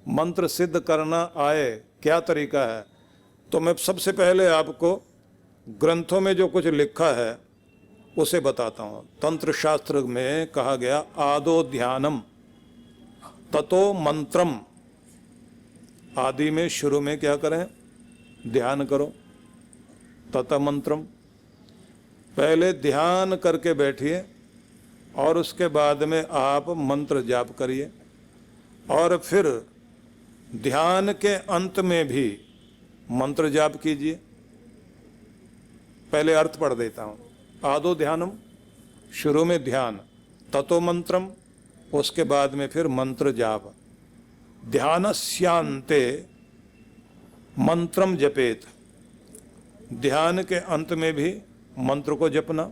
मंत्र सिद्ध करना आए, क्या तरीका है? तो मैं सबसे पहले आपको ग्रंथों में जो कुछ लिखा है उसे बताता हूँ। तंत्र शास्त्र में कहा गया आदो ध्यानम ततो मंत्रम। आदि में, शुरू में क्या करें? ध्यान करो, तथा मंत्रम। पहले ध्यान करके बैठिए और उसके बाद में आप मंत्र जाप करिए, और फिर ध्यान के अंत में भी मंत्र जाप कीजिए। पहले अर्थ पढ़ देता हूँ। आदो ध्यानम, शुरू में ध्यान, ततो मंत्रम, उसके बाद में फिर मंत्र जाप। ध्यानस्यांते मंत्रम जपेत, ध्यान के अंत में भी मंत्र को जपना।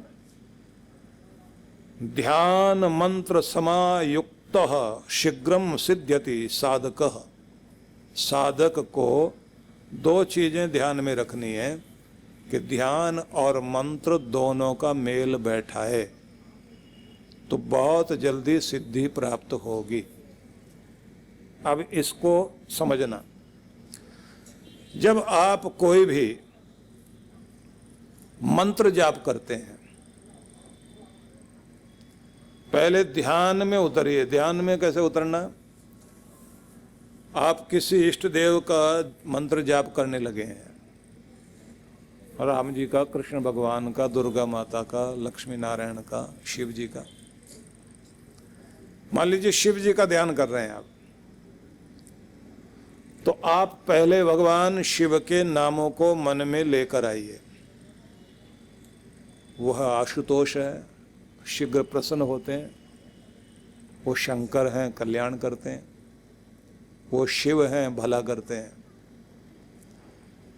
ध्यान मंत्र समायुक्तः शीघ्रम सिद्ध्यति साधकः। साधक को दो चीजें ध्यान में रखनी है कि ध्यान और मंत्र दोनों का मेल बैठा है, तो बहुत जल्दी सिद्धि प्राप्त होगी। अब इसको समझना, जब आप कोई भी मंत्र जाप करते हैं, पहले ध्यान में उतरिए। ध्यान में कैसे उतरना? आप किसी इष्ट देव का मंत्र जाप करने लगे हैं, राम जी का, कृष्ण भगवान का, दुर्गा माता का, लक्ष्मी नारायण का, शिव जी का। मान लीजिए शिव जी का ध्यान कर रहे हैं आप, तो आप पहले भगवान शिव के नामों को मन में लेकर आइए। वह आशुतोष है, शीघ्र प्रसन्न होते हैं। वो शंकर हैं, कल्याण करते हैं। वो शिव हैं, भला करते हैं।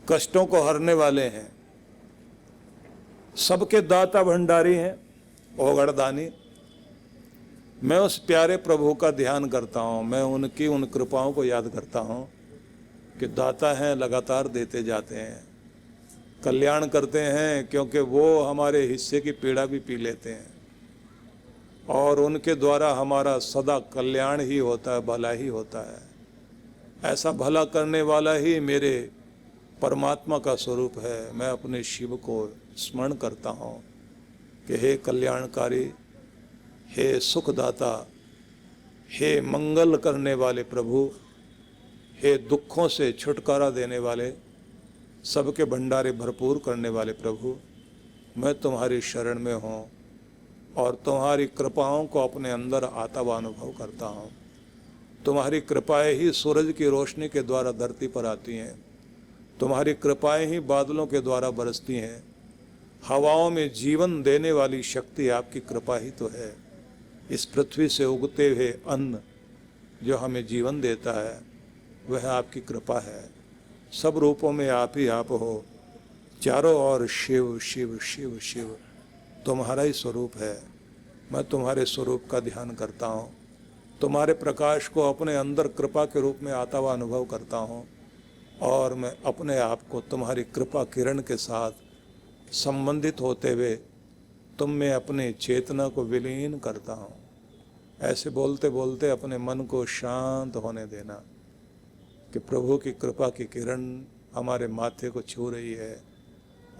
कष्टों को हरने वाले हैं, सबके दाता भंडारी हैं, ओगड़दानी। मैं उस प्यारे प्रभु का ध्यान करता हूँ, मैं उनकी उन कृपाओं को याद करता हूँ कि दाता हैं, लगातार देते जाते हैं, कल्याण करते हैं, क्योंकि वो हमारे हिस्से की पीड़ा भी पी लेते हैं, और उनके द्वारा हमारा सदा कल्याण ही होता है, भला ही होता है। ऐसा भला करने वाला ही मेरे परमात्मा का स्वरूप है। मैं अपने शिव को स्मरण करता हूँ कि हे कल्याणकारी, हे सुखदाता, हे मंगल करने वाले प्रभु, हे दुखों से छुटकारा देने वाले, सबके भंडारे भरपूर करने वाले प्रभु, मैं तुम्हारी शरण में हूँ और तुम्हारी कृपाओं को अपने अंदर आता हुआ अनुभव करता हूँ। तुम्हारी कृपाएं ही सूरज की रोशनी के द्वारा धरती पर आती हैं, तुम्हारी कृपाएं ही बादलों के द्वारा बरसती हैं। हवाओं में जीवन देने वाली शक्ति आपकी कृपा ही तो है। इस पृथ्वी से उगते हुए अन्न जो हमें जीवन देता है, वह आपकी कृपा है। सब रूपों में आप ही आप हो, चारों ओर शिव शिव शिव शिव, तुम्हारा ही स्वरूप है। मैं तुम्हारे स्वरूप का ध्यान करता हूँ, तुम्हारे प्रकाश को अपने अंदर कृपा के रूप में आता हुआ अनुभव करता हूँ, और मैं अपने आप को तुम्हारी कृपा किरण के साथ संबंधित होते हुए तुम में अपने चेतना को विलीन करता हूँ। ऐसे बोलते बोलते अपने मन को शांत होने देना कि प्रभु की कृपा की किरण हमारे माथे को छू रही है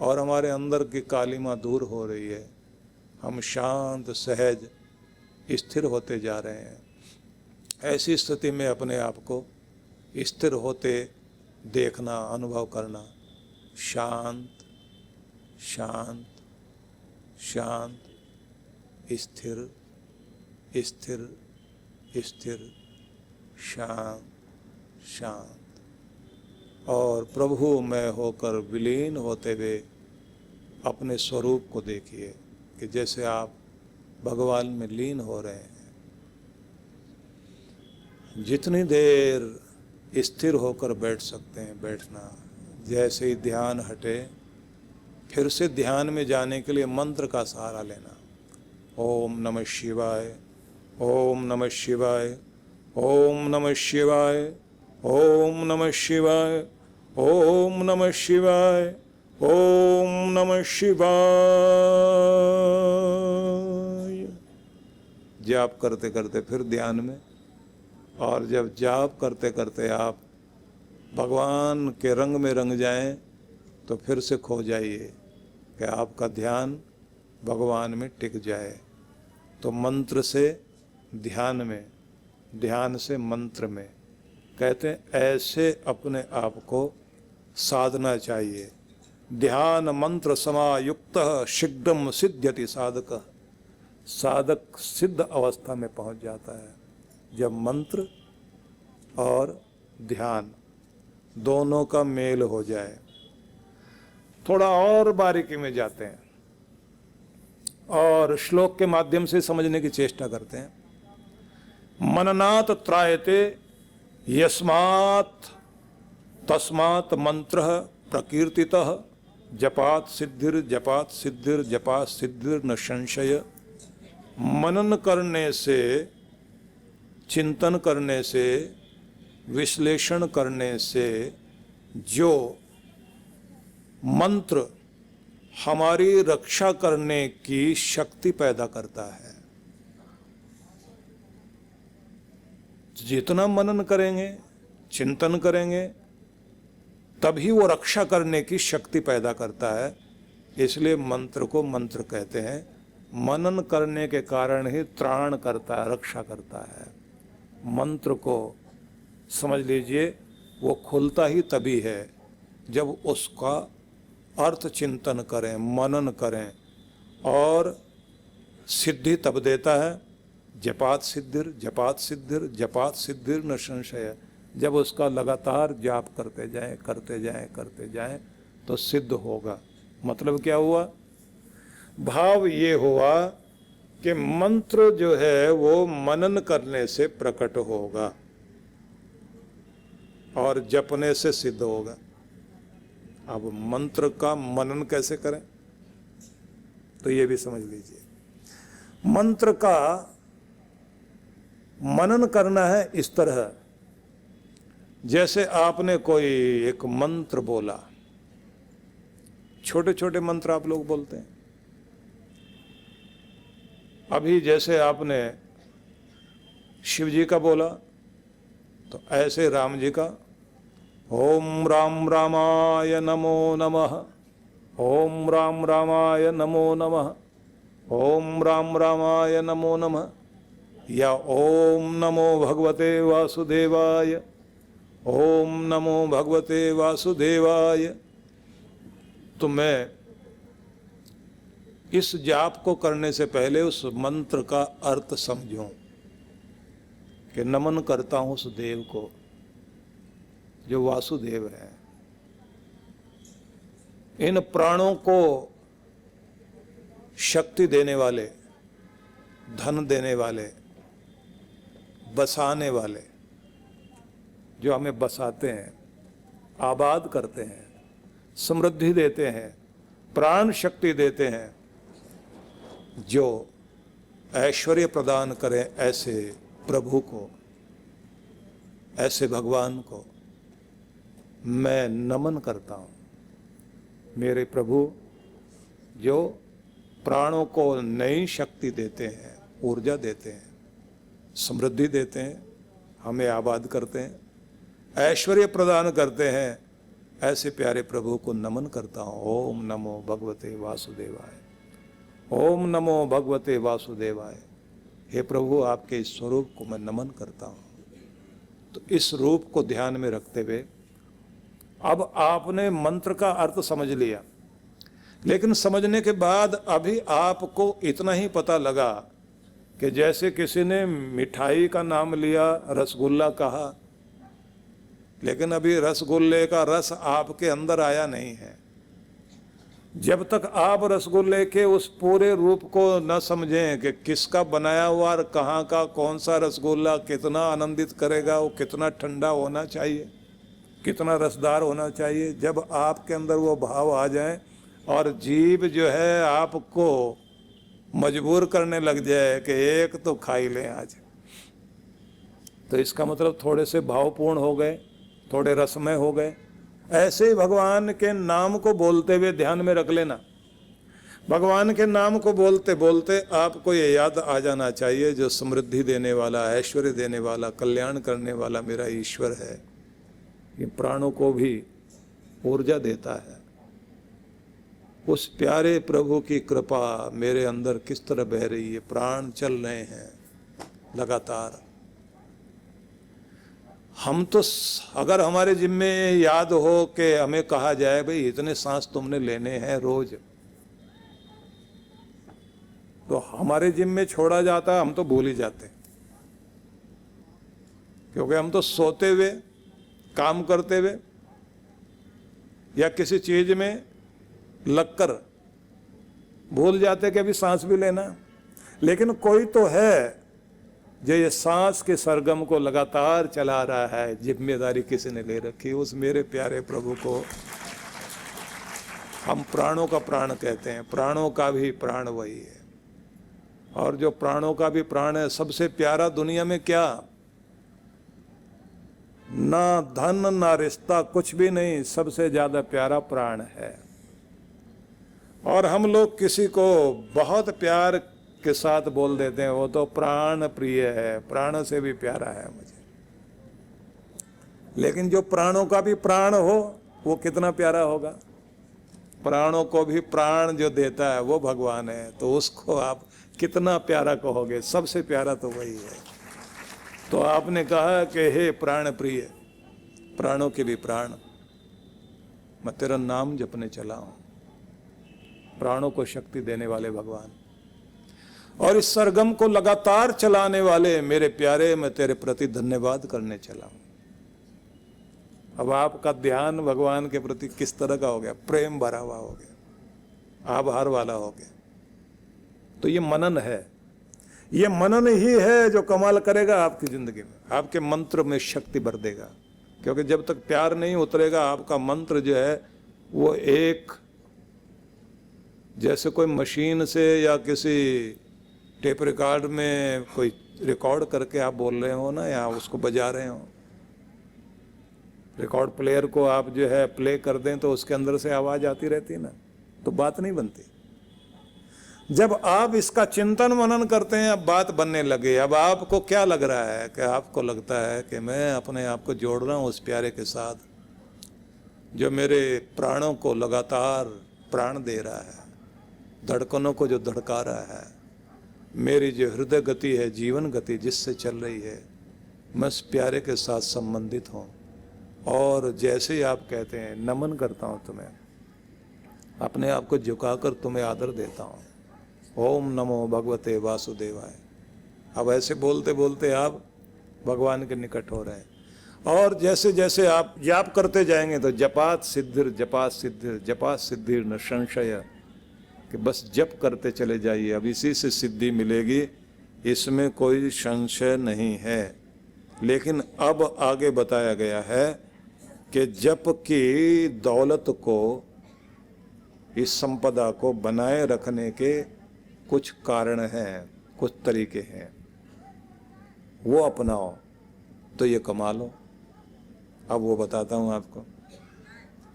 और हमारे अंदर की कालिमा दूर हो रही है। हम शांत सहज स्थिर होते जा रहे हैं। ऐसी स्थिति में अपने आप को स्थिर होते देखना, अनुभव करना। शांत शांत शांत, स्थिर स्थिर स्थिर, शांत शांत, और प्रभु में होकर विलीन होते हुए अपने स्वरूप को देखिए कि जैसे आप भगवान में लीन हो रहे हैं। जितनी देर स्थिर होकर बैठ सकते हैं बैठना। जैसे ही ध्यान हटे, फिर से ध्यान में जाने के लिए मंत्र का सहारा लेना। ओम नमः शिवाय, ओम नमः शिवाय, ओम नमः शिवाय, ओम नमः शिवाय, ओम नमः शिवाय, ओम नमः शिवाय। जाप करते करते फिर ध्यान में और जब जाप करते करते आप भगवान के रंग में रंग जाएं तो फिर से खो जाइए कि आपका ध्यान भगवान में टिक जाए। तो मंत्र से ध्यान में, ध्यान से मंत्र में, कहते हैं ऐसे अपने आप को साधना चाहिए। ध्यान मंत्र समायुक्त शीघ्रम सिद्ध्यति साधक। साधक सिद्ध अवस्था में पहुंच जाता है जब मंत्र और ध्यान दोनों का मेल हो जाए। थोड़ा और बारीकी में जाते हैं और श्लोक के माध्यम से समझने की चेष्टा करते हैं। मननात् त्रायते यस्मात् तस्मात् मंत्रः प्रकीर्तितः जपात् सिद्धिर जपात् सिद्धिर जपात् सिद्धिर न संशय। मनन करने से, चिंतन करने से, विश्लेषण करने से जो मंत्र हमारी रक्षा करने की शक्ति पैदा करता है, जितना मनन करेंगे, चिंतन करेंगे, तभी वो रक्षा करने की शक्ति पैदा करता है। इसलिए मंत्र को मंत्र कहते हैं। मनन करने के कारण ही त्राण करता है, रक्षा करता है। मंत्र को समझ लीजिए, वो खुलता ही तभी है जब उसका अर्थ चिंतन करें, मनन करें, और सिद्धि तब देता है जपात सिद्धिर जपात सिद्धिर जपात सिद्धिर न संशय। जब उसका लगातार जाप करते जाएं करते जाएं करते जाएं तो सिद्ध होगा। मतलब क्या हुआ? भाव ये हुआ कि मंत्र जो है वो मनन करने से प्रकट होगा और जपने से सिद्ध होगा। अब मंत्र का मनन कैसे करें तो ये भी समझ लीजिए। मंत्र का मनन करना है इस तरह, जैसे आपने कोई एक मंत्र बोला, छोटे छोटे मंत्र आप लोग बोलते हैं। अभी जैसे आपने शिव जी का बोला तो ऐसे राम जी का ओम राम रामाय नमो नमः, ओम राम रामाय नमो नमः, ओम राम रामाय नमो नमः, या ओम नमो भगवते वासुदेवाय, ओम नमो भगवते वासुदेवाय। तो मैं इस जाप को करने से पहले उस मंत्र का अर्थ समझूं कि नमन करता हूं उस देव को जो वासुदेव है। इन प्राणों को शक्ति देने वाले, धन देने वाले, बसाने वाले, जो हमें बसाते हैं, आबाद करते हैं, समृद्धि देते हैं, प्राण शक्ति देते हैं, जो ऐश्वर्य प्रदान करें, ऐसे प्रभु को, ऐसे भगवान को मैं नमन करता हूँ। मेरे प्रभु जो प्राणों को नई शक्ति देते हैं, ऊर्जा देते हैं, समृद्धि देते हैं, हमें आबाद करते हैं, ऐश्वर्य प्रदान करते हैं, ऐसे प्यारे प्रभु को नमन करता हूँ। ओम नमो भगवते वासुदेवाय, ओम नमो भगवते वासुदेवाय। हे प्रभु, आपके इस स्वरूप को मैं नमन करता हूँ। तो इस रूप को ध्यान में रखते हुए अब आपने मंत्र का अर्थ समझ लिया, लेकिन समझने के बाद अभी आपको इतना ही पता लगा कि जैसे किसी ने मिठाई का नाम लिया, रसगुल्ला कहा, लेकिन अभी रसगुल्ले का रस आपके अंदर आया नहीं है। जब तक आप रसगुल्ले के उस पूरे रूप को न समझें कि किसका बनाया हुआ और कहाँ का कौन सा रसगुल्ला कितना आनंदित करेगा, वो कितना ठंडा होना चाहिए, कितना रसदार होना चाहिए, जब आपके अंदर वो भाव आ जाए और जीभ जो है आपको मजबूर करने लग जाए कि एक तो खा ही लें आज, तो इसका मतलब थोड़े से भावपूर्ण हो गए, थोड़े रसमय हो गए। ऐसे ही भगवान के नाम को बोलते हुए ध्यान में रख लेना। भगवान के नाम को बोलते बोलते आपको ये याद आ जाना चाहिए, जो समृद्धि देने वाला, ऐश्वर्य देने वाला, कल्याण करने वाला मेरा ईश्वर है। ये प्राणों को भी ऊर्जा देता है। उस प्यारे प्रभु की कृपा मेरे अंदर किस तरह बह रही है, प्राण चल रहे हैं लगातार। हम तो अगर हमारे जिम्मे याद हो कि हमें कहा जाए भाई इतने सांस तुमने लेने हैं रोज, तो हमारे जिम्मे छोड़ा जाता, हम तो भूल ही जाते, क्योंकि हम तो सोते हुए, काम करते हुए या किसी चीज में लगकर भूल जाते कि अभी सांस भी लेना। लेकिन कोई तो है जो ये सांस के सरगम को लगातार चला रहा है, जिम्मेदारी किसी ने ले रखी। उस मेरे प्यारे प्रभु को हम प्राणों का प्राण कहते हैं। प्राणों का भी प्राण वही है, और जो प्राणों का भी प्राण है, सबसे प्यारा दुनिया में क्या, ना धन ना रिश्ता, कुछ भी नहीं, सबसे ज्यादा प्यारा प्राण है। और हम लोग किसी को बहुत प्यार के साथ बोल देते हैं, वो तो प्राण प्रिय है, प्राण से भी प्यारा है मुझे। लेकिन जो प्राणों का भी प्राण हो वो कितना प्यारा होगा। प्राणों को भी प्राण जो देता है वो भगवान है, तो उसको आप कितना प्यारा कहोगे। सबसे प्यारा तो वही है। तो आपने कहा कि हे प्राण प्रिय, प्राणों के भी प्राण, मैं तेरा नाम जपने चला हूं। प्राणों को शक्ति देने वाले भगवान, और इस सरगम को लगातार चलाने वाले मेरे प्यारे, मैं तेरे प्रति धन्यवाद करने चला हूं। अब आपका ध्यान भगवान के प्रति किस तरह का हो गया, प्रेम भरा हुआ हो गया, आभार वाला हो गया। तो ये मनन है, ये मनन ही है जो कमाल करेगा आपकी जिंदगी में, आपके मंत्र में शक्ति भर देगा। क्योंकि जब तक प्यार नहीं उतरेगा, आपका मंत्र जो है वो एक, जैसे कोई मशीन से या किसी टेप रिकॉर्ड में कोई रिकॉर्ड करके आप बोल रहे हो ना, या उसको बजा रहे हो। रिकॉर्ड प्लेयर को आप जो है प्ले कर दें तो उसके अंदर से आवाज आती रहती है ना, तो बात नहीं बनती। जब आप इसका चिंतन मनन करते हैं, अब बात बनने लगे। अब आपको क्या लग रहा है, कि आपको लगता है कि मैं अपने आप को जोड़ रहा हूँ उस प्यारे के साथ, जो मेरे प्राणों को लगातार प्राण दे रहा है, धड़कनों को जो धड़का रहा है, मेरी जो हृदय गति है, जीवन गति जिससे चल रही है, मैं उस प्यारे के साथ संबंधित हूँ। और जैसे ही आप कहते हैं, नमन करता हूँ तुम्हें, अपने आप को झुकाकर तुम्हें आदर देता हूँ। ओम नमो भगवते वासुदेवाय। अब ऐसे बोलते बोलते आप भगवान के निकट हो रहे हैं। और जैसे जैसे आप जाप करते जाएंगे तो जपात सिद्धिर जपात सिद्धिर जपात सिद्धिर न संशय, कि बस जप करते चले जाइए, अब इसी से सिद्धि मिलेगी, इसमें कोई संशय नहीं है। लेकिन अब आगे बताया गया है कि जप की दौलत को, इस संपदा को बनाए रखने के कुछ कारण हैं, कुछ तरीके हैं, वो अपनाओ तो ये कमा लो। अब वो बताता हूँ आपको,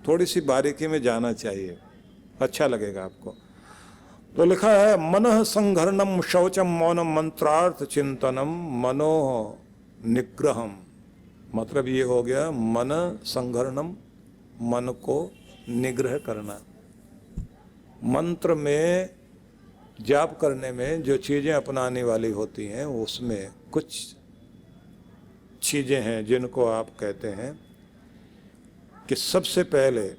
थोड़ी सी बारीकी में जाना चाहिए, अच्छा लगेगा आपको। तो लिखा है, मनः संघरणम शौचम मौनम मंत्रार्थ चिंतनम मनो निग्रहम। मतलब ये हो गया, मन संघरणम, मन को निग्रह करना। मंत्र में, जाप करने में जो चीज़ें अपनाने वाली होती हैं, उसमें कुछ चीज़ें हैं जिनको आप कहते हैं कि सबसे पहले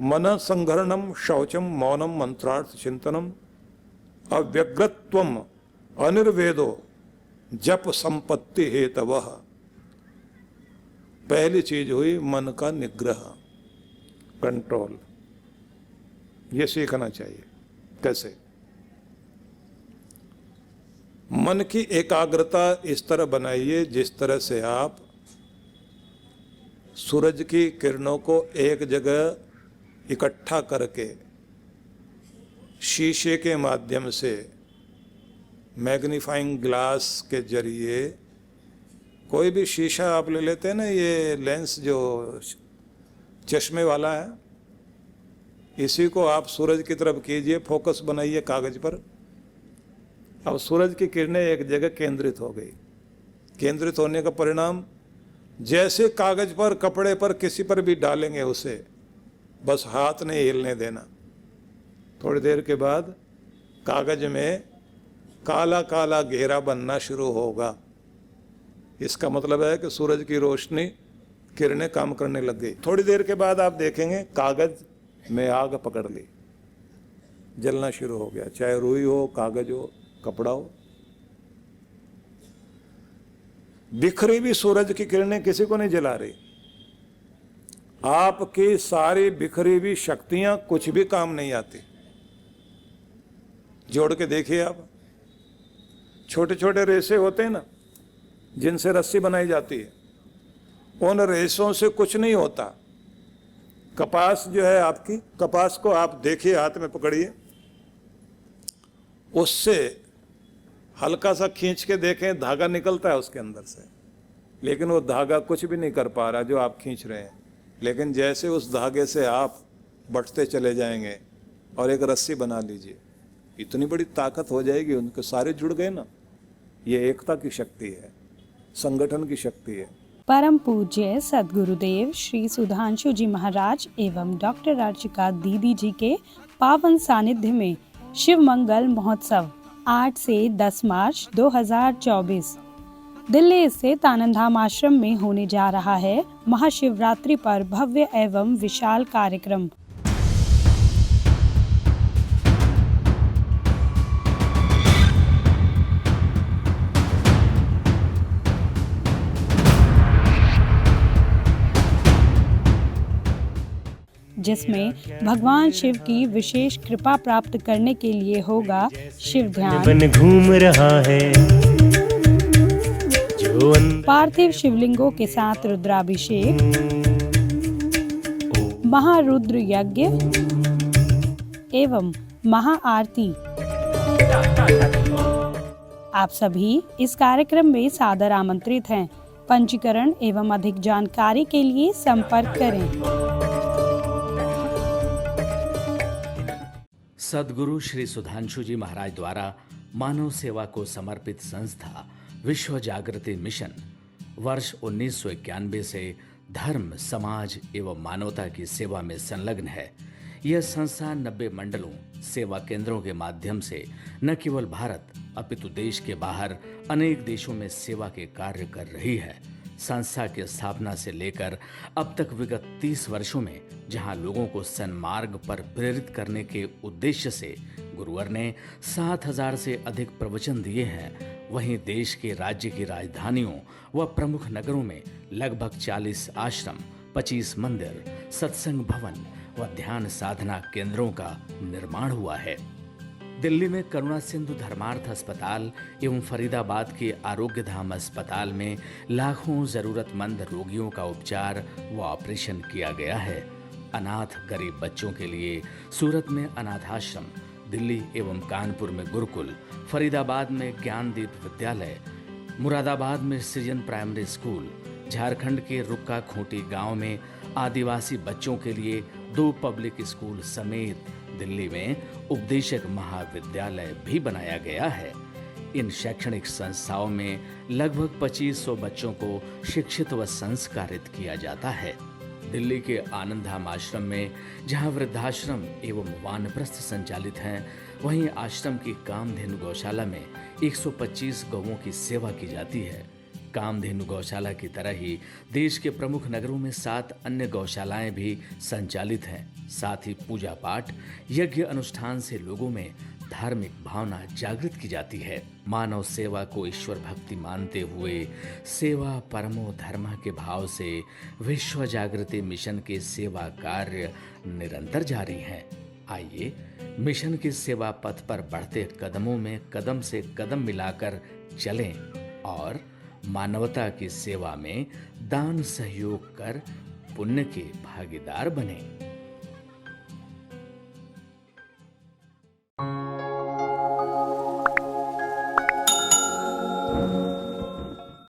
मन संघरणम शौचम मौनम मंत्रार्थ चिंतनम अव्यग्रत्वम अनिर्वेदो जप संपत्ति हेतवः। पहली चीज हुई मन का निग्रह, कंट्रोल। ये सीखना चाहिए। कैसे? मन की एकाग्रता इस तरह बनाइए जिस तरह से आप सूरज की किरणों को एक जगह इकट्ठा करके शीशे के माध्यम से, मैग्नीफाइंग ग्लास के जरिए, कोई भी शीशा आप ले लेते हैं ना, ये लेंस जो चश्मे वाला है, इसी को आप सूरज की तरफ कीजिए, फोकस बनाइए कागज पर। अब सूरज की किरणें एक जगह केंद्रित हो गई। केंद्रित होने का परिणाम, जैसे कागज पर, कपड़े पर, किसी पर भी डालेंगे उसे, बस हाथ नहीं हिलने देना। थोड़ी देर के बाद कागज में काला काला घेरा बनना शुरू होगा। इसका मतलब है कि सूरज की रोशनी, किरणें काम करने लग गई। थोड़ी देर के बाद आप देखेंगे कागज में आग पकड़ ली, जलना शुरू हो गया, चाहे रुई हो, कागज हो, कपड़ा हो। बिखरी भी सूरज की किरणें किसी को नहीं जला रही। आपकी सारी बिखरी भी शक्तियां कुछ भी काम नहीं आती। जोड़ के देखिए आप, छोटे छोटे रेशे होते हैं ना, जिनसे रस्सी बनाई जाती है, उन रेशों से कुछ नहीं होता। कपास जो है आपकी, कपास को आप देखिए, हाथ में पकड़िए, उससे हल्का सा खींच के देखें, धागा निकलता है उसके अंदर से, लेकिन वो धागा कुछ भी नहीं कर पा रहा जो आप खींच रहे हैं। लेकिन जैसे उस धागे से आप बटते चले जाएंगे और एक रस्सी बना लीजिए, इतनी बड़ी ताकत हो जाएगी, उनके सारे जुड़ गए ना। ये एकता की शक्ति है, संगठन की शक्ति है। परम पूज्य सद्गुरुदेव श्री सुधांशु जी महाराज एवं डॉक्टर अर्चिका दीदी जी के पावन सानिध्य में शिव मंगल महोत्सव 8 से 10 मार्च 2024 दिल्ली स्थित आनंदधाम आश्रम में होने जा रहा है महाशिवरात्रि पर भव्य एवं विशाल कार्यक्रम। जिसमें भगवान शिव की विशेष कृपा प्राप्त करने के लिए होगा शिव ध्यान, घूम रहा है जो पार्थिव शिवलिंगों के साथ रुद्राभिषेक, महारुद्र यज्ञ एवं महाआरती। आप सभी इस कार्यक्रम में सादर आमंत्रित हैं। पंजीकरण एवं अधिक जानकारी के लिए संपर्क करें। सद्गुरु श्री सुधांशु जी महाराज द्वारा मानव सेवा को समर्पित संस्था विश्व जागृति मिशन वर्ष 1991 से धर्म, समाज एवं मानवता की सेवा में संलग्न है। यह संस्था 90 मंडलों, सेवा केंद्रों के माध्यम से न केवल भारत अपितु देश के बाहर अनेक देशों में सेवा के कार्य कर रही है। संस्था की स्थापना से लेकर अब तक विगत 30 वर्षों में जहां लोगों को सन्मार्ग पर प्रेरित करने के उद्देश्य से गुरुवर ने 7000 से अधिक प्रवचन दिए हैं, वहीं देश के राज्य की राजधानियों व प्रमुख नगरों में लगभग 40 आश्रम, 25 मंदिर, सत्संग भवन व ध्यान साधना केंद्रों का निर्माण हुआ है। दिल्ली में करुणा सिंधु धर्मार्थ अस्पताल एवं फरीदाबाद के आरोग्य धाम अस्पताल में लाखों जरूरतमंद रोगियों का उपचार व ऑपरेशन किया गया है। अनाथ गरीब बच्चों के लिए सूरत में अनाथाश्रम, दिल्ली एवं कानपुर में गुरुकुल, फरीदाबाद में ज्ञानदीप विद्यालय, मुरादाबाद में सृजन प्राइमरी स्कूल, झारखंड के रुक्का खूंटी गांव में आदिवासी बच्चों के लिए 2 पब्लिक स्कूल समेत दिल्ली में उपदेशक महाविद्यालय भी बनाया गया है। इन शैक्षणिक संस्थाओं में लगभग 2500 बच्चों को शिक्षित व संस्कारित किया जाता है। दिल्ली के आनंदधाम आश्रम में जहां वृद्धाश्रम एवं वानप्रस्थ संचालित हैं, वहीं आश्रम की कामधेनु गौशाला में 125 गौओं की सेवा की जाती है। कामधेनु गौशाला की तरह ही देश के प्रमुख नगरों में 7 अन्य गौशालाएं भी संचालित हैं। साथ ही पूजा पाठ, यज्ञ अनुष्ठान से लोगों में धार्मिक भावना जागृत की जाती है। मानव सेवा को ईश्वर भक्ति मानते हुए सेवा परमो धर्म के भाव से विश्व जागृति मिशन के सेवा कार्य निरंतर जारी हैं। आइए मिशन के सेवा पथ पर बढ़ते कदमों में कदम से कदम मिलाकर चलें और मानवता की सेवा में दान सहयोग कर पुण्य के भागीदार बने।